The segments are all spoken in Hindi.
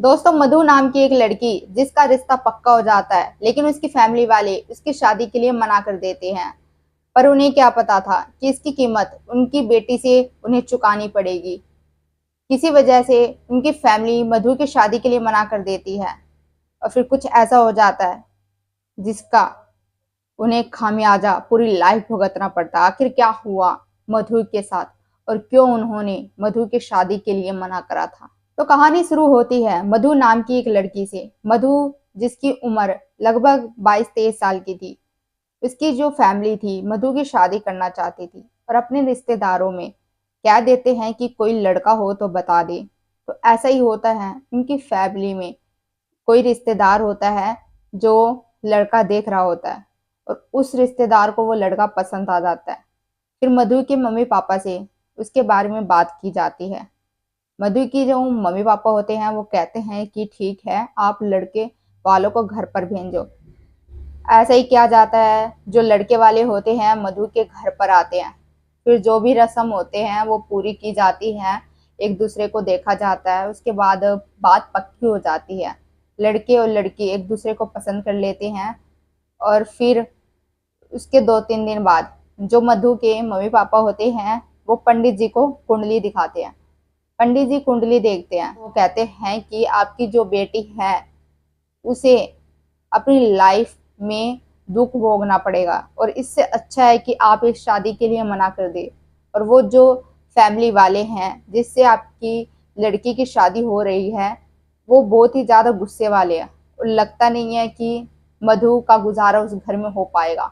दोस्तों, मधु नाम की एक लड़की जिसका रिश्ता पक्का हो जाता है, लेकिन उसकी फैमिली वाले उसकी शादी के लिए मना कर देते हैं। पर उन्हें क्या पता था कि इसकी कीमत उनकी बेटी से उन्हें चुकानी पड़ेगी। किसी वजह से उनकी फैमिली मधु की शादी के लिए मना कर देती है और फिर कुछ ऐसा हो जाता है जिसका उन्हें खामियाजा पूरी लाइफ भुगतना पड़ता है। आखिर क्या हुआ मधु के साथ और क्यों उन्होंने मधु की शादी के लिए मना करा था। तो कहानी शुरू होती है मधु नाम की एक लड़की से। मधु, जिसकी उम्र लगभग 22-23 साल की थी, उसकी जो फैमिली थी मधु की शादी करना चाहती थी और अपने रिश्तेदारों में कह देते हैं कि कोई लड़का हो तो बता दे। तो ऐसा ही होता है, उनकी फैमिली में कोई रिश्तेदार होता है जो लड़का देख रहा होता है और उस रिश्तेदार को वो लड़का पसंद आ जाता है। फिर मधु के मम्मी पापा से उसके बारे में बात की जाती है। मधु की जो मम्मी पापा होते हैं वो कहते हैं कि ठीक है, आप लड़के वालों को घर पर भेजो। ऐसा ही किया जाता है। जो लड़के वाले होते हैं मधु के घर पर आते हैं। फिर जो भी रस्म होते हैं वो पूरी की जाती है। एक दूसरे को देखा जाता है। उसके बाद बात पक्की हो जाती है। लड़के और लड़की एक दूसरे को पसंद कर लेते हैं और फिर उसके 2-3 दिन बाद जो मधु के मम्मी पापा होते हैं वो पंडित जी को कुंडली दिखाते हैं। पंडित जी कुंडली देखते हैं। वो कहते हैं कि आपकी जो बेटी है उसे अपनी लाइफ में दुख भोगना पड़ेगा और इससे अच्छा है कि आप इस शादी के लिए मना कर दे। और वो जो फैमिली वाले हैं जिससे आपकी लड़की की शादी हो रही है वो बहुत ही ज्यादा गुस्से वाले हैं और लगता नहीं है कि मधु का गुजारा उस घर में हो पाएगा।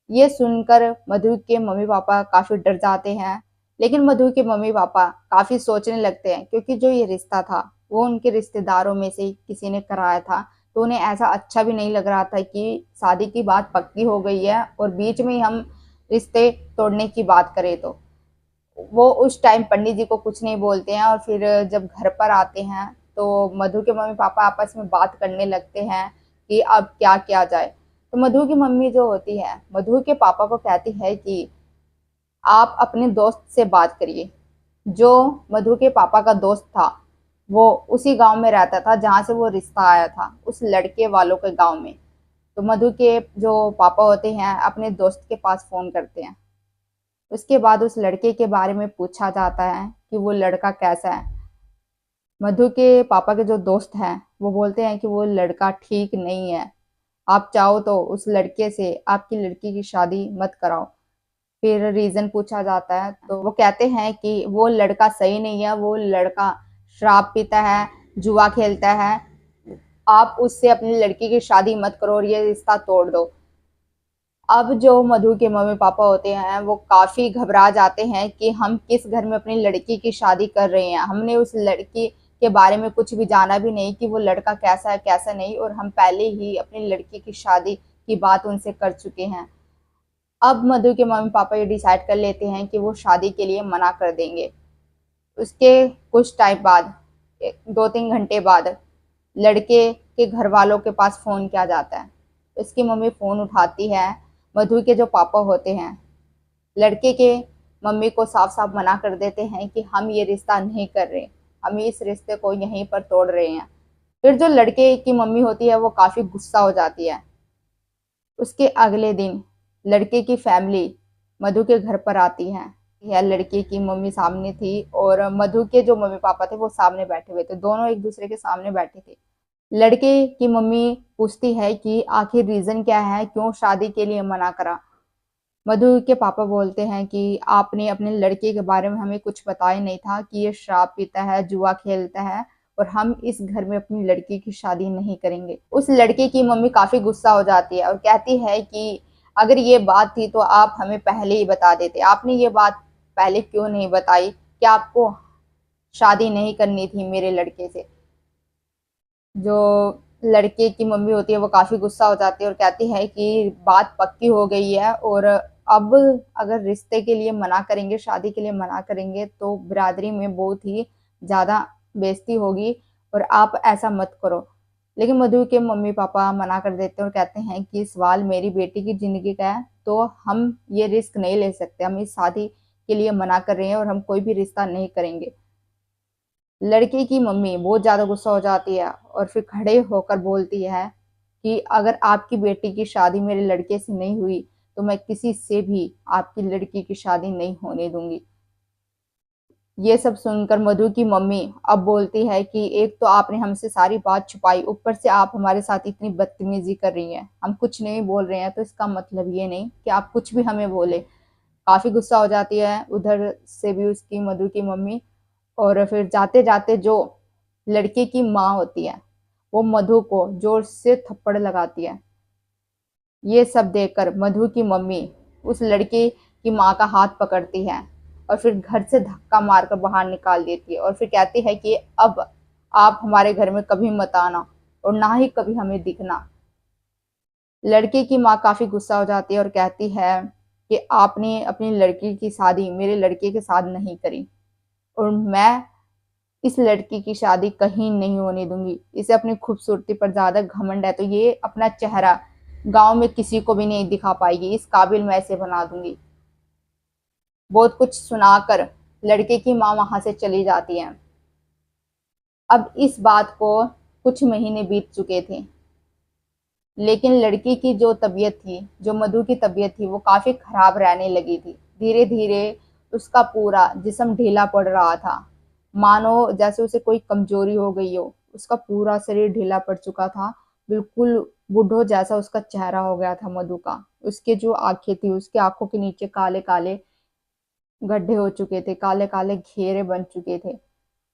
ये सुनकर मधु के मम्मी पापा काफी डर जाते हैं। लेकिन मधु के मम्मी पापा काफी सोचने लगते हैं, क्योंकि जो ये रिश्ता था वो उनके रिश्तेदारों में से किसी ने कराया था। तो उन्हें ऐसा अच्छा भी नहीं लग रहा था कि शादी की बात पक्की हो गई है और बीच में ही हम रिश्ते तोड़ने की बात करें। तो वो उस टाइम पंडित जी को कुछ नहीं बोलते हैं और फिर जब घर पर आते हैं तो मधु के मम्मी पापा आपस में बात करने लगते हैं कि अब क्या किया जाए। तो मधु की मम्मी जो होती है मधु के पापा को कहती है कि आप अपने दोस्त से बात करिए। जो मधु के पापा का दोस्त था वो उसी गांव में रहता था जहां से वो रिश्ता आया था, उस लड़के वालों के गांव में। तो मधु के जो पापा होते हैं अपने दोस्त के पास फोन करते हैं। उसके बाद उस लड़के के बारे में पूछा जाता है कि वो लड़का कैसा है। मधु के पापा के जो दोस्त हैं वो बोलते हैं कि वो लड़का ठीक नहीं है। आप चाहो तो उस लड़के से आपकी लड़की की शादी मत कराओ। फिर रीजन पूछा जाता है तो वो कहते हैं कि वो लड़का सही नहीं है, वो लड़का शराब पीता है, जुआ खेलता है। आप उससे अपनी लड़की की शादी मत करो और ये रिश्ता तोड़ दो। अब जो मधु के मम्मी पापा होते हैं वो काफी घबरा जाते हैं कि हम किस घर में अपनी लड़की की शादी कर रहे हैं। हमने उस लड़की के बारे में कुछ भी जाना भी नहीं कि वो लड़का कैसा है कैसा नहीं, और हम पहले ही अपनी लड़की की शादी की बात उनसे कर चुके हैं। अब मधु के मम्मी पापा ये डिसाइड कर लेते हैं कि वो शादी के लिए मना कर देंगे। उसके कुछ टाइम बाद, 2-3 घंटे बाद, लड़के के घर वालों के पास फोन किया जाता है। उसकी मम्मी फोन उठाती है। मधु के जो पापा होते हैं लड़के के मम्मी को साफ साफ मना कर देते हैं कि हम ये रिश्ता नहीं कर रहे, हम इस रिश्ते को यहीं पर तोड़ रहे हैं। फिर जो लड़के की मम्मी होती है वो काफी गुस्सा हो जाती है। उसके अगले दिन लड़के की फैमिली मधु के घर पर आती है। यह लड़के की मम्मी सामने थी और मधु के जो मम्मी पापा थे वो सामने बैठे हुए थे, दोनों एक दूसरे के सामने बैठे थे। लड़के की मम्मी पूछती है कि आखिर रीजन क्या है, क्यों शादी के लिए मना करा। मधु के पापा बोलते हैं कि आपने अपने लड़के के बारे में हमें कुछ बताया नहीं था कि ये शराब पीता है, जुआ खेलता है और हम इस घर में अपनी लड़की की शादी नहीं करेंगे। उस लड़के की मम्मी काफी गुस्सा हो जाती है और कहती है कि अगर ये बात थी तो आप हमें पहले ही बता देते, आपने ये बात पहले क्यों नहीं बताई कि आपको शादी नहीं करनी थी मेरे लड़के से। जो लड़के की मम्मी होती है वो काफी गुस्सा हो जाती है और कहती है कि बात पक्की हो गई है और अब अगर रिश्ते के लिए मना करेंगे, शादी के लिए मना करेंगे तो बिरादरी में बहुत ही ज्यादा बेइज्जती होगी और आप ऐसा मत करो। लेकिन मधु के मम्मी पापा मना कर देते हैं और कहते हैं कि सवाल मेरी बेटी की जिंदगी का है तो हम ये रिस्क नहीं ले सकते, हम इस शादी के लिए मना कर रहे हैं और हम कोई भी रिश्ता नहीं करेंगे। लड़के की मम्मी बहुत ज़्यादा गुस्सा हो जाती है और फिर खड़े होकर बोलती है कि अगर आपकी बेटी की शादी मेरे लड़के से नहीं हुई तो मैं किसी से भी आपकी लड़की की शादी नहीं होने दूंगी। ये सब सुनकर मधु की मम्मी अब बोलती है कि एक तो आपने हमसे सारी बात छुपाई, ऊपर से आप हमारे साथ इतनी बदतमीजी कर रही हैं। हम कुछ नहीं बोल रहे हैं तो इसका मतलब ये नहीं कि आप कुछ भी हमें बोले। काफी गुस्सा हो जाती है उधर से भी उसकी मधु की मम्मी। और फिर जाते जाते जो लड़के की माँ होती है वो मधु को जोर से थप्पड़ लगाती है। ये सब देखकर मधु की मम्मी उस लड़के की माँ का हाथ पकड़ती है और फिर घर से धक्का मारकर बाहर निकाल देती है और फिर कहती है कि अब आप हमारे घर में कभी मत आना और ना ही कभी हमें दिखना। लड़के की माँ काफी गुस्सा हो जाती है और कहती है कि आपने अपनी लड़की की शादी मेरे लड़के के साथ नहीं करी और मैं इस लड़की की शादी कहीं नहीं होने दूंगी। इसे अपनी खूबसूरती पर ज्यादा घमंड है तो ये अपना चेहरा गांव में किसी को भी नहीं दिखा पाएगी, इस काबिल मैं इसे बना दूंगी। बहुत कुछ सुनाकर लड़के की माँ वहां से चली जाती है। अब इस बात को कुछ महीने बीत चुके थे, लेकिन लड़की की जो तबीयत थी, जो मधु की तबीयत थी, वो काफी खराब रहने लगी थी। धीरे धीरे उसका पूरा जिस्म ढीला पड़ रहा था, मानो जैसे उसे कोई कमजोरी हो गई हो। उसका पूरा शरीर ढीला पड़ चुका था, बिल्कुल बूढ़ो जैसा उसका चेहरा हो गया था मधु का। उसके जो आंखें थी, उसके आंखों के नीचे काले काले गड्ढे हो चुके थे, काले काले घेरे बन चुके थे।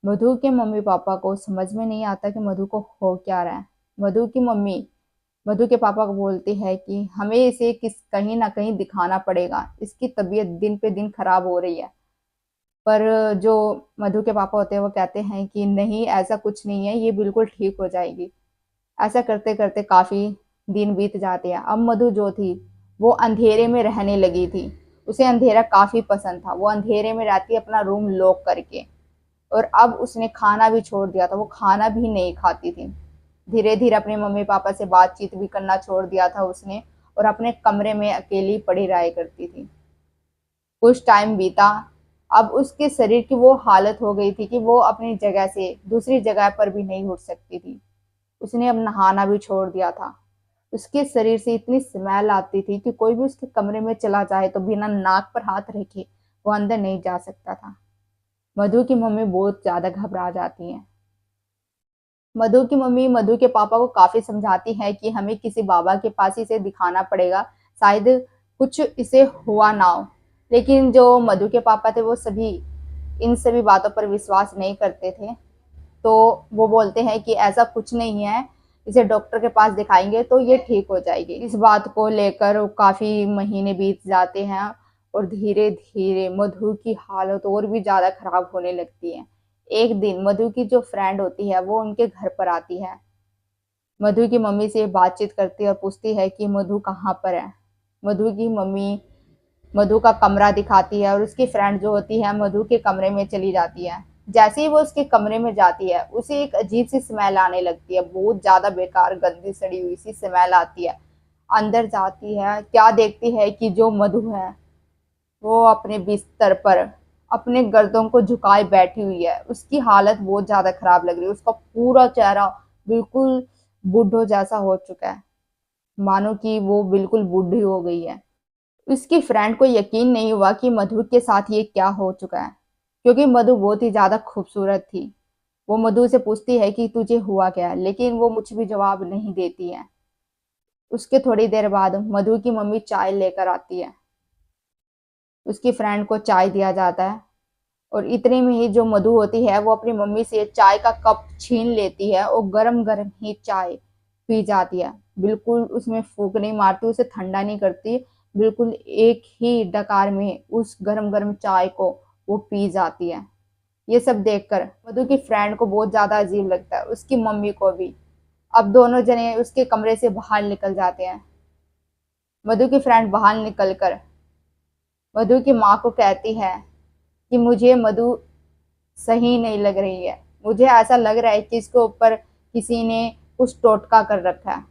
मधु के मम्मी पापा को समझ में नहीं आता कि मधु को हो क्या रहा है। मधु की मम्मी मधु के पापा को बोलती है कि हमें इसे कहीं ना कहीं दिखाना पड़ेगा, इसकी तबीयत दिन पे दिन खराब हो रही है। पर जो मधु के पापा होते हैं वो कहते हैं कि नहीं, ऐसा कुछ नहीं है, ये बिल्कुल ठीक हो जाएगी। ऐसा करते करते काफी दिन बीत जाते हैं। अब मधु जो थी वो अंधेरे में रहने लगी थी। उसे अंधेरा काफी पसंद था, वो अंधेरे में रहती अपना रूम लॉक करके। और अब उसने खाना भी छोड़ दिया था, वो खाना भी नहीं खाती थी। धीरे धीरे अपने मम्मी पापा से बातचीत भी करना छोड़ दिया था उसने और अपने कमरे में अकेली पड़ी रहा करती थी। कुछ टाइम बीता। अब उसके शरीर की वो हालत हो गई थी कि वो अपनी जगह से दूसरी जगह पर भी नहीं उठ सकती थी। उसने अब नहाना भी छोड़ दिया था। उसके शरीर से इतनी स्मेल आती थी कि कोई भी उसके कमरे में चला जाए तो बिना नाक पर हाथ रखे वो अंदर नहीं जा सकता था। मधु की मम्मी बहुत ज्यादा घबरा जाती हैं। मधु की मम्मी मधु के पापा को काफी समझाती है कि हमें किसी बाबा के पास इसे दिखाना पड़ेगा, शायद कुछ इसे हुआ ना हो। लेकिन जो मधु के पापा थे वो इन सभी बातों पर विश्वास नहीं करते थे। तो वो बोलते हैं कि ऐसा कुछ नहीं है, इसे डॉक्टर के पास दिखाएंगे तो ये ठीक हो जाएगी। इस बात को लेकर काफी महीने बीत जाते हैं और धीरे धीरे मधु की हालत और भी ज्यादा खराब होने लगती है। एक दिन मधु की जो फ्रेंड होती है वो उनके घर पर आती है। मधु की मम्मी से बातचीत करती है और पूछती है कि मधु कहाँ पर है। मधु की मम्मी मधु का कमरा दिखाती है और उसकी फ्रेंड जो होती है मधु के कमरे में चली जाती है। जैसे ही वो उसके कमरे में जाती है उसे एक अजीब सी स्मेल आने लगती है, बहुत ज्यादा बेकार गंदी सड़ी हुई सी स्मेल आती है। अंदर जाती है, क्या देखती है कि जो मधु है वो अपने बिस्तर पर अपने गर्दन को झुकाए बैठी हुई है। उसकी हालत बहुत ज्यादा खराब लग रही है, उसका पूरा चेहरा बिल्कुल बूढ़ो जैसा हो चुका है, मानो कि वो बिल्कुल बूढ़ी हो गई है। उसकी फ्रेंड को यकीन नहीं हुआ कि मधु के साथ ये क्या हो चुका है, क्योंकि मधु बहुत ही ज्यादा खूबसूरत थी। वो मधु से पूछती है कि तुझे हुआ क्या है, लेकिन वो कुछ भी जवाब नहीं देती है। उसके थोड़ी देर बाद मधु की मम्मी चाय लेकर आती है। उसकी फ्रेंड को चाय दिया जाता है और इतने में ही जो मधु होती है वो अपनी मम्मी से चाय का कप छीन लेती है और गरम गरम ही चाय पी जाती है। बिल्कुल उसमें फूंक नहीं मारती, उसे ठंडा नहीं करती, बिल्कुल एक ही डकार में उस गरम गरम चाय को वो पी जाती है। ये सब देखकर मधु की फ्रेंड को बहुत ज्यादा अजीब लगता है, उसकी मम्मी को भी। अब दोनों जने उसके कमरे से बाहर निकल जाते हैं। मधु की फ्रेंड बाहर निकलकर मधु की माँ को कहती है कि मुझे मधु सही नहीं लग रही है, मुझे ऐसा लग रहा है कि इसके ऊपर किसी ने कुछ टोटका कर रखा है,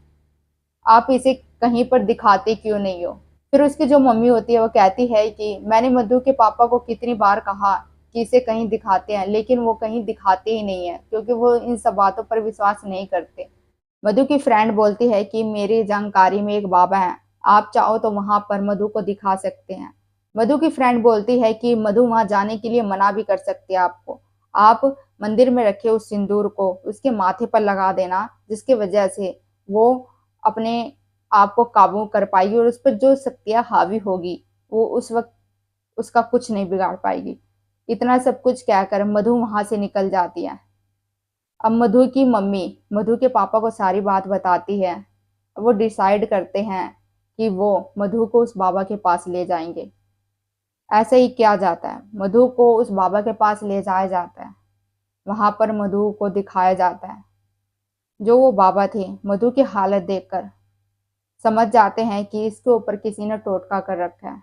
आप इसे कहीं पर दिखाते क्यों नहीं हो। फिर उसकी जो मम्मी होती है वो कहती है कि मैंने मधु के पापा को कितनी बार कहा कि इसे कहीं दिखाते हैं, लेकिन वो कहीं दिखाते ही नहीं है क्योंकि वो इन सब बातों पर विश्वास नहीं करते। मधु की फ्रेंड बोलती है कि मेरी जानकारी में एक बाबा है, आप चाहो तो वहां पर मधु को दिखा सकते हैं। मधु की फ्रेंड बोलती है कि मधु वहां जाने के लिए मना भी कर सकती है आपको। आप मंदिर में रखे उस सिंदूर को उसके माथे पर लगा देना, जिसकी वजह से वो अपने आप को काबू कर पाएगी और उस पर जो शक्तियां हावी होगी वो उस वक्त उसका कुछ नहीं बिगाड़ पाएगी। इतना सब कुछ कहकर मधु वहां से निकल जाती है। अब मधु की मम्मी मधु के पापा को सारी बात बताती है। वो डिसाइड करते हैं कि वो मधु को उस बाबा के पास ले जाएंगे। ऐसे ही किया जाता है, मधु को उस बाबा के पास ले जाया जाता है। वहां पर मधु को दिखाया जाता है। जो वो बाबा थे मधु की हालत देखकर समझ जाते हैं कि इसके ऊपर किसी ने टोटका कर रखा है।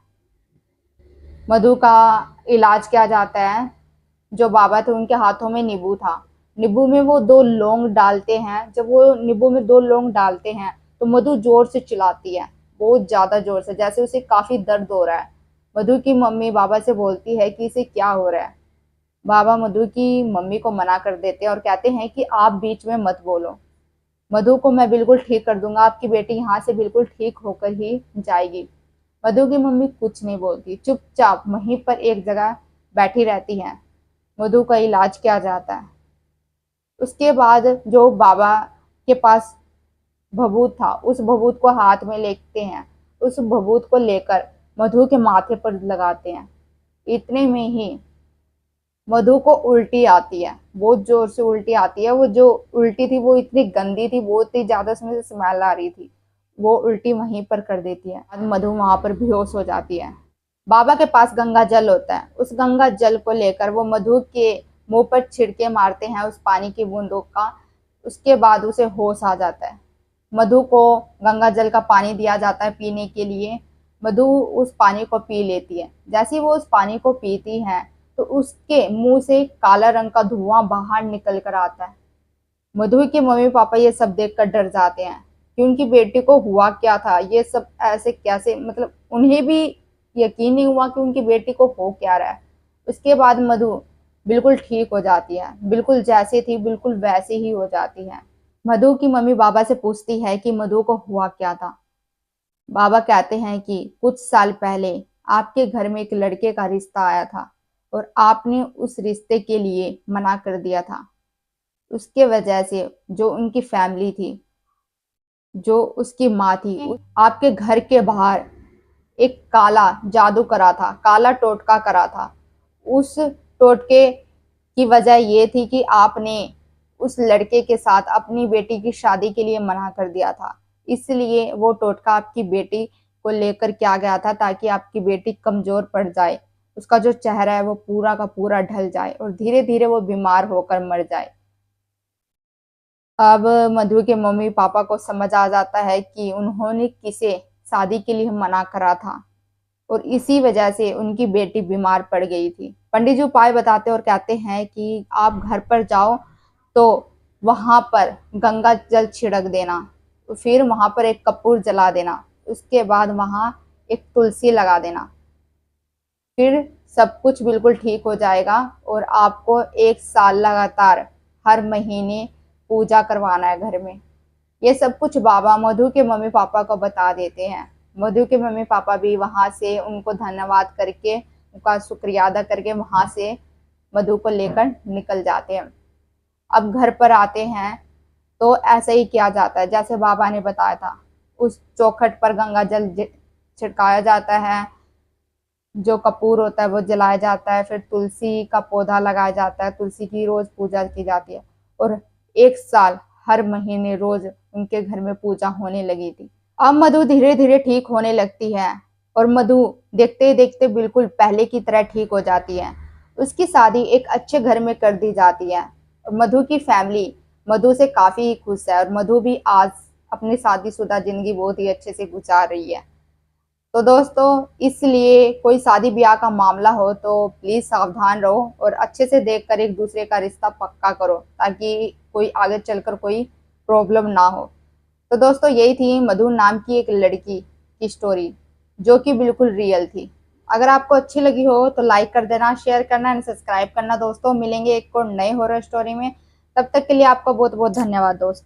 मधु का इलाज किया जाता है। जो बाबा थे उनके हाथों में नींबू था। नींबू में वो 2 लौंग डालते हैं। जब वो नींबू में 2 लौंग डालते हैं तो मधु जोर से चिल्लाती है, बहुत ज्यादा जोर से, जैसे उसे काफी दर्द हो रहा है। मधु की मम्मी बाबा से बोलती है कि इसे क्या हो रहा है। बाबा मधु की मम्मी को मना कर देते हैं और कहते हैं कि आप बीच में मत बोलो। मधु को मैं बिल्कुल ठीक कर दूंगा, आपकी बेटी यहाँ से बिल्कुल ठीक होकर ही जाएगी। मधु की मम्मी कुछ नहीं बोलती, चुपचाप वहीं पर एक जगह बैठी रहती है। मधु का इलाज किया जाता है। उसके बाद जो बाबा के पास भभूत था उस भभूत को हाथ में लेते हैं। उस भभूत को लेकर मधु के माथे पर लगाते हैं। इतने में ही मधु को उल्टी आती है, बहुत जोर से उल्टी आती है। वो जो उल्टी थी वो इतनी गंदी थी, बहुत ही ज्यादा उसमें से स्मेल आ रही थी। वो उल्टी वहीं पर कर देती है। मधु वहां पर बेहोश हो जाती है। बाबा के पास गंगा जल होता है। उस गंगा जल को लेकर वो मधु के मुंह पर छिड़के मारते हैं उस पानी की बूंदों का। उसके बाद उसे होश आ जाता है। मधु को गंगा जल का पानी दिया जाता है पीने के लिए। मधु उस पानी को पी लेती है। जैसे ही वो उस पानी को पीती है तो उसके मुंह से काला रंग का धुआं बाहर निकल कर आता है। मधु के मम्मी पापा ये सब देखकर डर जाते हैं कि उनकी बेटी को हुआ क्या था, ये सब ऐसे कैसे, मतलब उन्हें भी यकीन नहीं हुआ कि उनकी बेटी को हो क्या रहा है। उसके बाद मधु बिल्कुल ठीक हो जाती है, बिल्कुल जैसे थी बिल्कुल वैसे ही हो जाती है। मधु की मम्मी बाबा से पूछती है कि मधु को हुआ क्या था। बाबा कहते हैं कि कुछ साल पहले आपके घर में एक लड़के का रिश्ता आया था और आपने उस रिश्ते के लिए मना कर दिया था। उसके वजह से जो उनकी फैमिली थी, जो उसकी माँ थी, आपके घर के बाहर एक काला जादू करा था, काला टोटका करा था। उस टोटके की वजह ये थी कि आपने उस लड़के के साथ अपनी बेटी की शादी के लिए मना कर दिया था। इसलिए वो टोटका आपकी बेटी को लेकर किया गया था ताकि आपकी बेटी कमजोर पड़ जाए, उसका जो चेहरा है वो पूरा का पूरा ढल जाए और धीरे धीरे वो बीमार होकर मर जाए। अब मधु के मम्मी पापा को समझ आ जाता है कि उन्होंने किसे शादी के लिए मना करा था और इसी वजह से उनकी बेटी बीमार पड़ गई थी। पंडित जी उपाय बताते और कहते हैं कि आप घर पर जाओ तो वहां पर गंगा जल छिड़क देना, फिर वहां पर एक कपूर जला देना, उसके बाद वहां एक तुलसी लगा देना, फिर सब कुछ बिल्कुल ठीक हो जाएगा और आपको 1 साल लगातार हर महीने पूजा करवाना है घर में। ये सब कुछ बाबा मधु के मम्मी पापा को बता देते हैं। मधु के मम्मी पापा भी वहां से उनको धन्यवाद करके, उनका शुक्रिया अदा करके वहां से मधु को लेकर निकल जाते हैं। अब घर पर आते हैं तो ऐसा ही किया जाता है जैसे बाबा ने बताया था। उस चौखट पर गंगा जल छिड़काया जाता है, जो कपूर होता है वो जलाया जाता है, फिर तुलसी का पौधा लगाया जाता है, तुलसी की रोज पूजा की जाती है और 1 साल हर महीने रोज उनके घर में पूजा होने लगी थी। अब मधु धीरे धीरे ठीक होने लगती है और मधु देखते देखते बिल्कुल पहले की तरह ठीक हो जाती है। उसकी शादी एक अच्छे घर में कर दी जाती है और मधु की फैमिली मधु से काफी खुश है और मधु भी आज अपनी शादीशुदा जिंदगी बहुत ही अच्छे से गुजार रही है। तो दोस्तों, इसलिए कोई शादी ब्याह का मामला हो तो प्लीज सावधान रहो और अच्छे से देखकर एक दूसरे का रिश्ता पक्का करो ताकि कोई आगे चलकर कोई प्रॉब्लम ना हो। तो दोस्तों, यही थी मधु नाम की एक लड़की की स्टोरी जो कि बिल्कुल रियल थी। अगर आपको अच्छी लगी हो तो लाइक कर देना, शेयर करना एंड सब्सक्राइब करना दोस्तों। मिलेंगे एक और नए हॉरर स्टोरी में, तब तक के लिए आपका बहुत बहुत धन्यवाद दोस्तों।